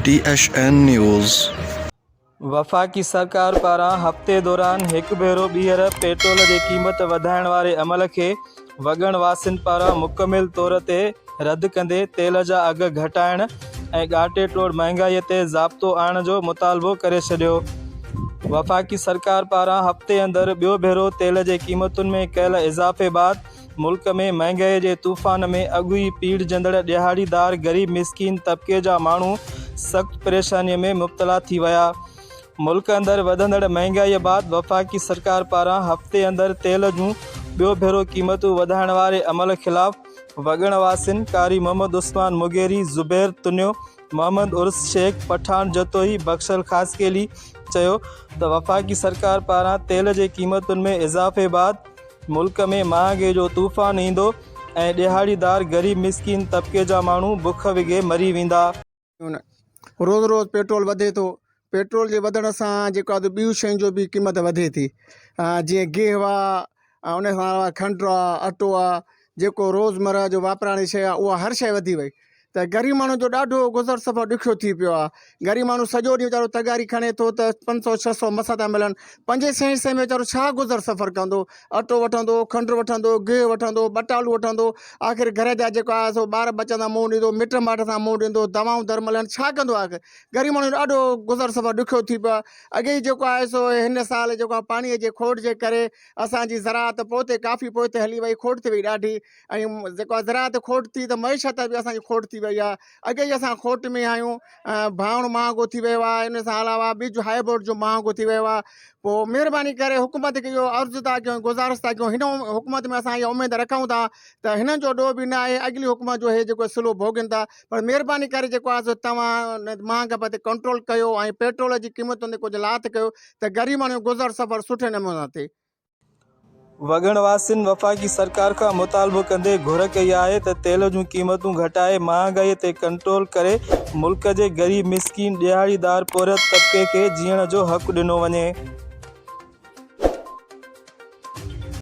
THN news. वफ़ाक़ी सरकार पारां हफ़्ते दौरान हिकु भेरो ॿीहर पेट्रोल जी क़ीमत वधाइण वारे अमल खे वॻण वासियुनि पारां मुकमिल तौर ते रद्द कंदे तेल जा अघ घटाइण ऐं ॻाटे टोड़ महांगाईअ ते ज़ाब्तो आणण जो मुतालबो करे छॾियो। वफ़ाक़ी सरकार पारां हफ़्ते अंदरि ॿियो भेरो तेल जी क़ीमतुनि में कयल इज़ाफ़े बाद मुल्क में महांगाई जे तूफ़ान में अॻुई पीड़जंदड़ ॾियारीदार गरीब मिसकीन तबिके जा माण्हू सख़्त परेशानीअ में मुब्तला थी विया। मुल्क अंदरि वधंदड़ महांगाई बाद वफ़ाक़ी सरकार पारां हफ़्ते अंदरि तेल जूं ॿियो भेरो क़ीमतूं वधाइण वारे अमल ख़िलाफ़ वॻण वासिन कारी मोहम्मद उस्मान मुगेरी, ज़ुबैर तुन्यो, मोहम्मद उर्स शेख, पठान जतोई, बख्शल ख़ासकेली चयो त वफ़ाक़ी सरकार पारां तेल जी क़ीमतुनि में इज़ाफ़े बाद मुल्क में महांगाई जो तूफ़ान ईंदो ऐं ॾियारीदार गरीब मिसकीन तबिके जा माण्हू बुख विघे मरी वेंदा। रोज़ रोज़ पेट्रोल वधे थो। पेट्रोल जे वधण सां जेको आहे ॿियूं शयुनि जो बि क़ीमत वधे थी। जीअं गेहू आहे, उन खां अलावा खंडु आहे, अटो आहे, जेको रोज़मर्रा जो वापराइण जी शइ आहे उहा हर शइ वधी वई। त ग़रीब माण्हू जो ॾाढो गुज़र सफ़र ॾुखियो थी पियो आहे। ग़रीब माण्हू सॼो ॾींहुं वीचारो तगारी खणे थो त 500-600 मसां था मिलनि। 500-600 में वीचारो छा गुज़र सफ़र कंदो? अटो वठंदो, खंडु वठंदो, गेहू वठंदो, बटालू वठंदो, आख़िर घर जा जेको आहे सो ॿार बचनि सां मुंहुं ॾींदो, मिट माइट सां मुंहुं ॾींदो, दवाऊं दरमलनि छा कंदो? आख़िर ग़रीब माण्हू ॾाढो गुज़र सफ़र ॾुखियो थी पियो आहे। अॻे ई जेको आहे सो हिन साल जेको आहे पाणीअ जे खोट जे करे असांजी ज़राअत पोइ काफ़ी पोइ हली वई, खोट थी वई ॾाढी। ऐं जेको आहे ज़राअत खोट थी त मईशत बि असांजी खोट थी वई आहे। अॻे ई असां खोट में आहियूं। भाउण महांगो थी वियो आहे, इन सां अलावा ॿिज हाइब्रिड जो महांगो थी वियो आहे। पोइ महिरबानी करे हुकूमत खे इहो अर्ज़ु था कयूं, गुज़ारिश था कयूं, हिन हुकूमत में असां इहा उमेदु रखूं था त हिननि जो ॾोह बि न आहे, अॻिली हुकूमत जो हे जेको सिलो भोॻनि था। पर महिरबानी करे जेको आहे सो तव्हां महांगाई ते कंट्रोल कयो ऐं पेट्रोल जी क़ीमतुनि ते कुझु लात कयो त ग़रीब माण्हू गुज़र सफ़र सुठे नमूने थिए। वॻण वासियुनि वफ़ाक़ी सरकार खां मुतालबो कंदे घुर कई आहे त तेल जूं क़ीमतूं घटाए महांगाई ते कंट्रोल करे मुल्क जे गरीब मिसकीन ॾियारीदार पोरत तबिके खे जीअण जो हक़ ॾिनो वञे।